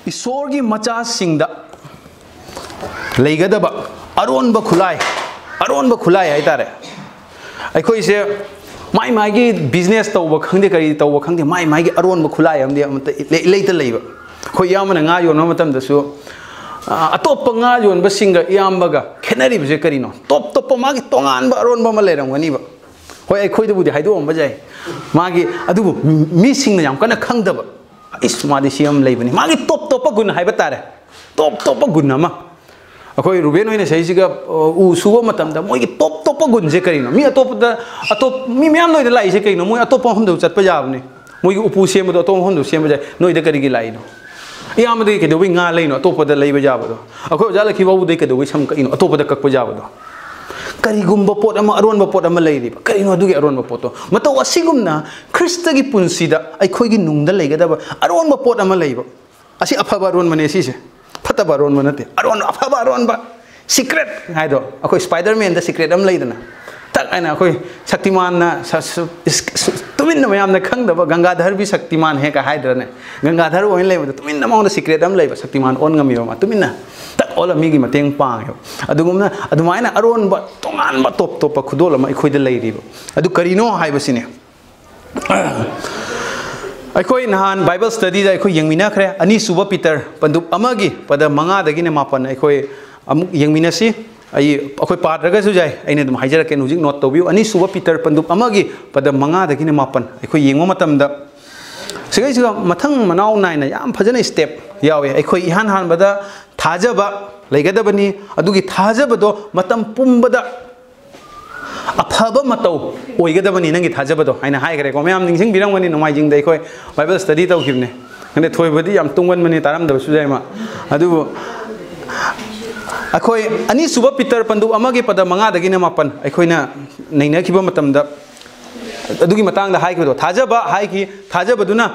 ईश्वर की मचा सिंगदा लेगदब अरोनब खुलाई है तारे अखोई से माई माई बिजनेस तब खंदे करी तब खंदे माई माई अरोनब खुलाई लेते लेब अखोई यामना nga योन मतमदसु अतोप nga योनब सिंग यामबगा खेनरीबसे करिनो टॉप टॉप मागी तोंगान अरोनब म लेरंगनीब होय अखोइदबुदि हाइदोम बजाय मागी अदुबु मी सिंग याम कना खंगदब इस मादी सियम लेबनी मागी टॉप टॉप गुण हाइब तारे टॉप टॉप गुण अमा अखोई रुबेन होइने सहीसिगा उ सुबो मतमदा मोइगी टॉप टॉप गुण से करिनो मी अतोप मी म्याम नोइदा लाइसे कइनो मोइ अतोप हमदो चटप जाबनी मोइगी उपु सेमदो अतोप हमदो सेम बजाय नोइदा करिगी लाइनो यामदे केदोबी nga लेनो अतोपदा लेबा जाबदो अखोई जाला खिबाबुदे केदोबी सम कइनो अतोपदा कक्प जाबदो करिगुम्बा पोट अमा अरोनबा पोट अमा लेरिबा करिनो अदुगी अरोनबा पोटो मतौ असिगुमना ख्रिस्टगी पुनसिदा अखोइगी नुंगदा लेगदबा अरोनबा पोट अमा लेबा असि अफबा अरोन मने सिसे फतबा अरोन मनते अरोन अफबा अरोनबा सीक्रेट हाइदो अखोइ स्पाइडरमैन द सीक्रेट अम लेदना तक आइना अखोइ शक्तिमान ना तुमिन मयाम ना खंगदबा गंगाधर भी शक्तिमान है का हाइदरने गंगाधर ओइन लेबा तुमिन माउंड सीक्रेट अम लेबा शक्तिमान ओन गमिबा तुमिन तक ओला मिगी मतेंग पांग अदुगुमना अदुमाइना अरोनबा तोंगानबा टॉप टॉप खुदोल अमा अखोइदा लेरिबा अदु करिनो हाइबसिने अखोई नहान बाइबल स्टडी दा अखोई यंगमिनाखरे अनि सुबा पीटर पंदुप अमागी पद मंगा दगिने मापन अखोई अमुक यंगमिनासी आई अखोई पादरगसु जाय अइने दुम हाइजरके हुजिक नोट तोबिउ अनि सुबा पीटर पंदुप अमागी पद मंगा दगिने मापन अखोई यंगो मतमदा सिगैसिगा मथंग मनाव नाइना याम फजन स्टेप यावे अखोई इहान हानबदा थाजबा लेगदबनी अदुगी थाजबदो मतम पुंबदा अफब मतौ ओइगदबनी नंगी थाजबदो आइना हाइगरे को मैम निंसिंग बिरंगनी नोमाइजिंग दे अखोई बाइबल स्टडी तौखिबने ने थोइबदी याम तुंगनमनी तारमदबसु जायमा अदु अखोई अनि सुबा पीटर पंदु अमागे पद मंगा दगिने मापन अखोइना नैनखिबा मतमदा अदुगी मतंगदा हाइखिबदो थाजबा हाइखि थाजबदुना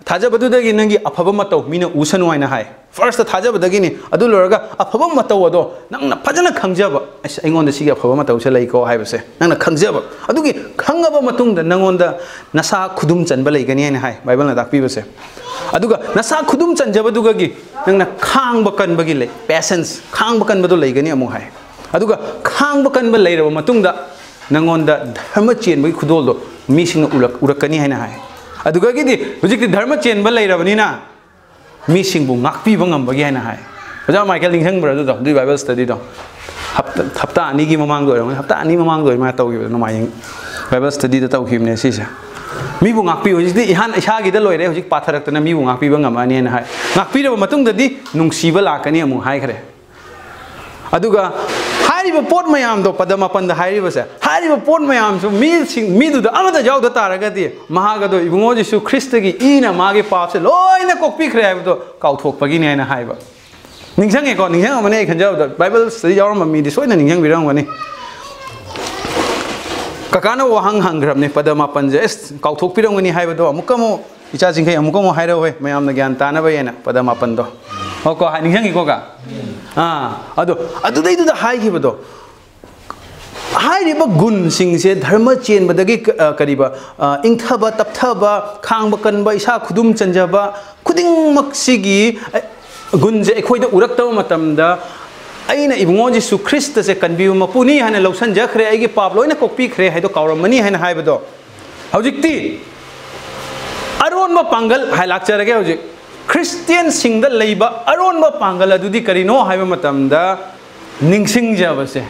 थाजबदुदगी नंगी अफब मतौ मीना उसनु आइना हाइ फर्स्ट थाजबदगिनी अदु लोरगा अफब मतौ अदो नंगना फजना खंगजब अइंगोंदा सिगे अफब मतौ से लैको हाइबसे नंगना खंगजब अदुगी खंगब मतुंगदा नंगोंदा नसा खुदुम चनबा लैगनी आइना हाइ बाइबलना ताकपिबसे अदुगा नसा खुदुम चनजबदुगगी नंगना खांगब कनबगी लै पेशेंस खांगब कनबदो लैगनी अमु हाइ अदुगा खांगब कनब लैरब मतुंगदा नंगोंदा धर्म चेनबगी खुदोलदो मीसिंग उरकनी हाइना हाइ अदुगगिदी हुजिकि धर्म चेनबा लैरबनिना मीसिंगबु ngakpiba ngambagi haina hai oja michael ninghang bra do du bible study do hafta ani gi mamang do hafta ani mamang do ma tawgi no mai bible study da tawkhimne si se mi bu ngakpi hojikdi ihan isa gi da loire hojik patharak na mi bu ngakpiba ngamani na hai ngakpi ro matung da di nungsiba lakani amu hai khare aduga हारिबा पोट मयाम दो पदमा पंद हारिबसे हारिबा पोट मयाम सु मी दु अमदा जाउ the तारगदि महागदो Ibungo जिसु ख्रिस्टगी इना मागे पाप से लोइना कोकपी खरे हाइबदो काउथोकपगी ने ना हाइबा निंगसंगे को निंगसंग मने खंजाउ द बाइबल स्टडी यावरम मी दि सोइना निंगसंग बिरंगनी ककानो वहंग हंग्रमने पदमा पंजे एस काउथोक पिरंगनी हाइबदो अमुकमो इचा जिंखै अमुकमो हाइरवे मयामना ज्ञान तानबा येना पदमा पंदो ओको निंगसंगी कोका अदो अदुदैदुदा हाइखिबदो हाइरिबा गुण सिंगसे धर्म चेनबदगी करिबा इंथबा तपथबा खांगबा कनबा इसा खुदुम चंजबा खुदिंग मक्सिगी गुण जे एखोइदा उरक्तबा मतमदा अइना इबुंगो जिसु ख्रिस्ट से कनबिउ मपुनी हाने लौसन जखरे आइगे पाप लोइना कोकपी खरे हाइदो कावरमनी हाने हाइबदो हौजिकती अरोनबा पांगल हाइलाक्चरगे हौजिक क्रिस्टियन सिंगदा लैबा अरोनबा पांगल अदुदी करिनो हाइबा मतमदा निंगसिंग जाबसे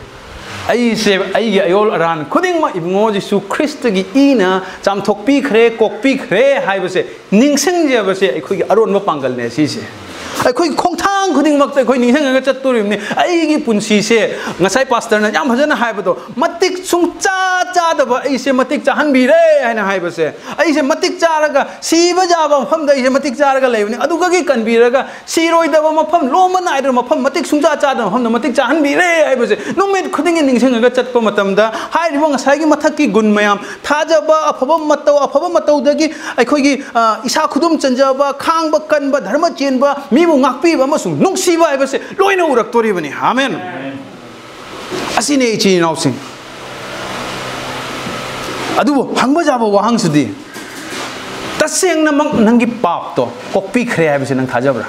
अइसे अइगे अयोल अरान खुदिंगमा इबुंगो जिसु ख्रिस्टगी इना चामथोकपी खरे कोकपी खरे हाइबसे निंगसिंग जाबसे अखोइगे अरोनबा पांगल ने सिसे अखोइ खोंथांग खुदिंगमक अखोइ निंगसिंगगा चत्तोरिमने अइगी पुंसी से ngасai pastor na yam hajana haibado matik sungcha chadaba aise matik chahanbire haina haibase aise matik charaga siba jaba mafam da aise matik charaga leibni aduga gi kanbiraga siroidaba mafam loma naidra mafam matik sungcha chadaba mafam da matik chahanbire haibase numit khudingi ningsingaga chatpa matamda hairibo ngasai gi mathakki gun mayam thajaba afaba matau dagi akhoi gi isa khudum chanjaba khangba kanba dharma chenba mi bu ngakpi ba masung nungsiba haibase loina uraktori bani amen asine ichi nausing अदुबो हंगबा जाबो वाहंग सुदी तसेंगना मक नंगी पाप तो कोक्पी खरे हाइबसे नंग थाजबरा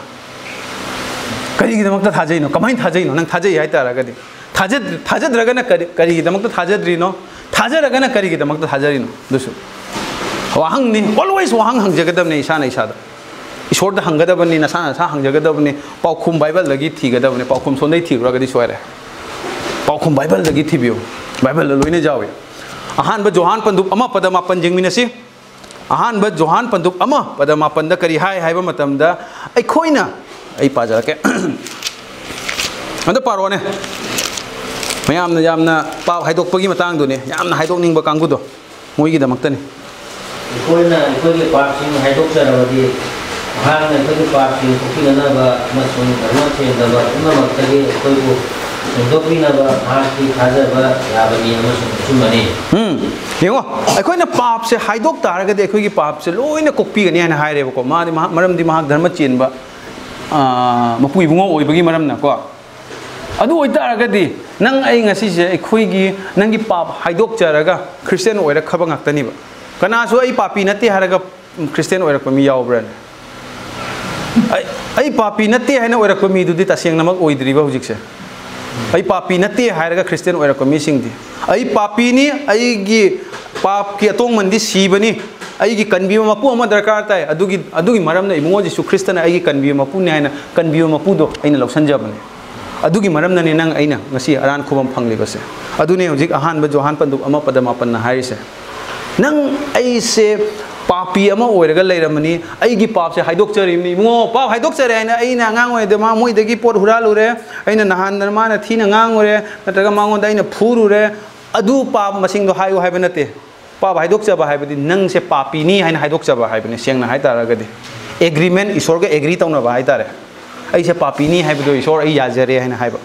करिगिदमक्ता थाजैनो कमाइन थाजैनो नंग थाजै हाइतारागदि थाजद्रगना करिगिदमक्ता थाजद्रिनो थाजरगना करिगिदमक्ता थाजरिनो दुसु वाहंगनि always वाहंग हंगजगदबने इसाना इसादा ईश्वर दा हंगदबनि नसा नसा हंगजगदबनि पाउखुम बाइबल लगी थीगदबनि पाउखुम सोनै थीगरगदि सोयरे पाउखुम बाइबल लगी थीबियो बाइबल लोइने जावे अहान ब जोहान पंदुक अमा पदमापन जिंगमिनसी अहान ब जोहान पंदुक अमा पदमापन दा करी हाय हायबा मतमदा अखोइना आई पाजरके अंदर पारोने मयामना यामना पाव हाइदोकपगी मतंगदुने यामना हाइदोकनिंगबा कांगुदो मोइगिदमक्तनी कोइना कोइगे पार्टिंग हाइदोकचरबदी हांना कोइगे पार्टिंग कोकिननाबा मसुन धर्म चेंदबा उनमक्तगे कोइबो संदोपिनबा हाकी थाजबा याबनी अमसुन सुमनी येंगो अखोइना पाप से हाइदोक तारगदि अखोइगी पाप से लोइना कोक्पीगनी हाना हाइरेबको मादि मरमदि महाक धर्म चेंबा मपु इबुंगो ओइबगी मरमना को अदु ओइतारगदि नंग आई ngasiसे अखोइगी नंगी पाप हाइदोक चरगा क्रिश्चियन ओइरा खबा ngaktanibा कनासु आई पापी नते हारगा क्रिश्चियन ओइरकपा मी यावब्रन आई पापी नते हाइना ओइरकपा मी दुदि तसेंगनमक ओइद्रिबा हुजिकसे आई पापी नते हारगा क्रिश्चियन ओइरकपा मी सिंगदि आई पापीनी आईगी पाप की अतोंग मंदि सीबनी आईगी कन्बियो मपु अमा दरकार ताय अदुगी मरमना इबुंगो जिसु क्रिस्टना आईगी कन्बियो मपु ने हाइना कन्बियो मपुदो आइना लौसनजबने अदुगी मरमनने नंग आइना ngasi अरान खुबम फंगलिबसे अदुने हुजिक अहानबा जोहान पंदुक अमा पदमापन हारिसे नंग ऐसे पापी अमा ओइरगा लेरमनी आईगी पाप से हाइदोकचरिमनी इबुंगो पाप हाइदोकचरे हाइना आइना ngang ओइदमा मोइदगी पोट हुरालुरे आइना नहान नरमाना थीना ngang ओरे नत्रगा मांगोंदा आइना फुरुरे अदु पाप मसिंगदो हाइयो हाइबा नते पाप हाइदोकचबा हाइबदि नंग से पापीनी हाइना हाइदोकचबा हाइबने सेंगना हाइतारगदि एग्रीमेंट ईश्वरगा एग्री तौनबा हाइतारे ऐसे पापीनी हाइबदो ईश्वर आई याजरे हाइना हाइबा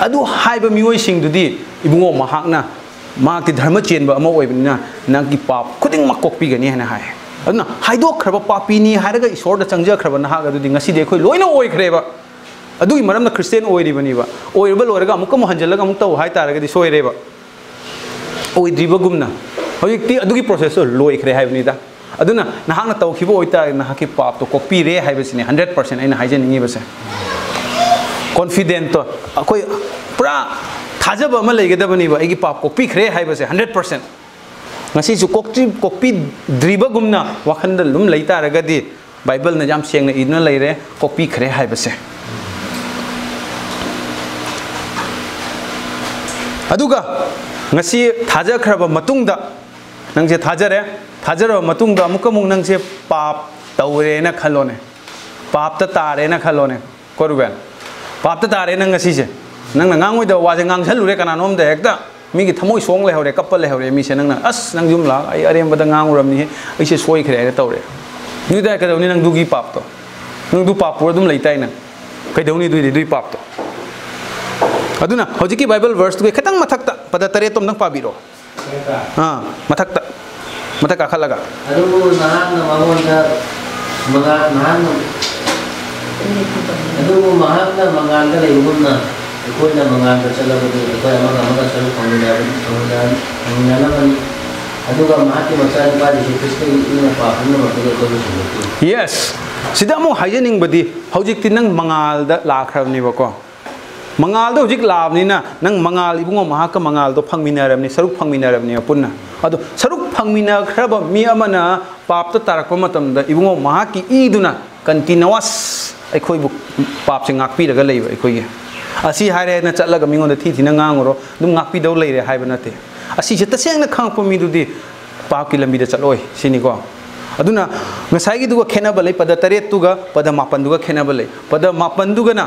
अदु हाइबा मियोइ सिंगदुदि इबुंगो महाकना माकि धर्म चेंबा अमा ओइबनिना नंगी पाप खुदिंग मकोक्पीगनी हाइना हाइ अदुना हाइदोखरबा पापीनी हाइरगा ईश्वरदा चंगजखरबा नहाग अदुदि ngasi दे खोइ लोइना ओइखरेबा अदुगी मरमना क्रिश्चियन ओइरिबनिबा ओइरबा लोरगा अमुक मु हंजलगा अमुक तौ हाइतारगदि सोइरेबा ओइद्रिबगुमना हौजिकति अदुगी प्रोसेस लोइखरे हाइबनिदा अदुना नहागना तौखिबो ओइता नहाकि पाप तो कोक्पीरे हाइबसिने 100% आइना हाइजनिंगिबसे कॉन्फिडेंट तो अखोइ पुरा थाजब अमा लेगदबनिबा आइगी पाप कोक्पीखरे हाइबसे 100% ngasi su kokpi dribagumna wakhanda lum leitaragadi bible na jam sengna idna leire kokpi khre haibase aduga ngasi thaja khraba matungda nangse thajara matungda amukamung nangse pap tawre na khalone pap ta tare na khalone koruben pap ta tare nang ngasi se nang ngangoi da wa ngang salure kana nom da hekta mi gi thamoi song le hore couple le hore mi se nang as nang jum la ai arem bada ngang uram ni ai se soi khre ai tawre ni da ka dawni nang dugi pap to nang du pap pur dum leitai na kai dawni du pap to aduna hojiki bible verse tu khatang mathakta pada tare tom nang pabiro ha mathakta mataka khalaga adu nahan na mamonda nahan adu mahan na manganda le yumna कोई ना मंगान का चला बदल कोई अमगा चलो फंगना मन अदुगा माके मचान पादी कृष्ण इन पापन मतगे तो यस सिदा मो हाइजनिंग बदी हौजिक ति नंग मंगाल दा लाखरबनी बको मंगाल दो हौजिक लाबनिना नंग मंगाल इबुंगो महाक मंगाल दो फंगमिनारबनी सरुक फंगमिनारबनी पुन्ना अदो सरुक फंगमिना खरब मी अमना पाप तो तारक मतमदा इबुंगो महाकी ईदुना कंटिन्यूअस अखोइ पाप से ngakpiraga leiba अखोइ असी हारे न चलग मिंगों थी थी ngango dum ngakpi dau leire haiba nate asi je taseng na khang pomi du di पाप की लंबी चलोय सिनी को अदुना ngasai gi du khenaba lei pada taret tu ga pada mapan du ga khenaba lei pada mapan du ga na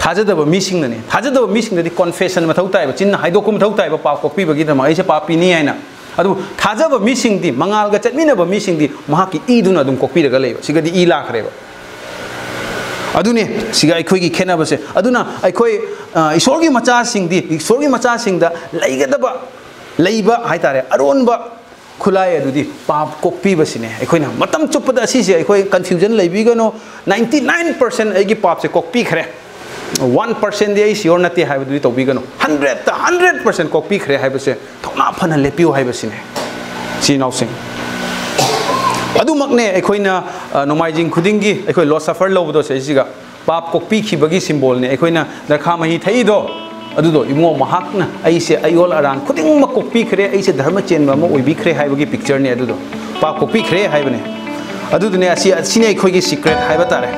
thajadaba missing ne thajadaba missing di confession ma thau tai ba chin haido kum thau tai ba pa copy ba gi da ma ai se papi ni ai na adu thajaba missing di mangal ga chatmina ba missing di maha ki i du na dum copy ga lei siga di i la khare ba अदुने सिगा अखोई की खेनब से अदुना अखोई ईश्वर की मचा सिंह दी ईश्वर की मचा सिंह दा लैगदबा लैबा हाइतारे अरोनबा खुलाय अदुदी पाप कोक्पी बसिने अखोइना मतम चुपदा असि से अखोई कंफ्यूजन लैबिगनो 99% एगी पाप से कोक्पी खरे 1% दी श्योर नते हाइबदुदी तौबीगनो 100% कोपीखरे हाइबसे थोना फना लेपियो हाइबसिने सिनाउसिंग अदुमकने अखोइना नोमाइजिंग खुदिंगी अखोइ लॉस सफर लौबदो सेसिगा पाप कोपीखिबगी सिंबल ने अखोइना दरखा मही थईदो अदुदो इमो महाकना अइसे अयोल अरान खुदिंग म कोपीखरे अइसे धर्म चेनबा म ओइबिखरे हाइबगी पिक्चर ने अदुदो पाप कोपीखरे हाइबने अदुदने असी असिने अखोइगी सीक्रेट हाइबा तारे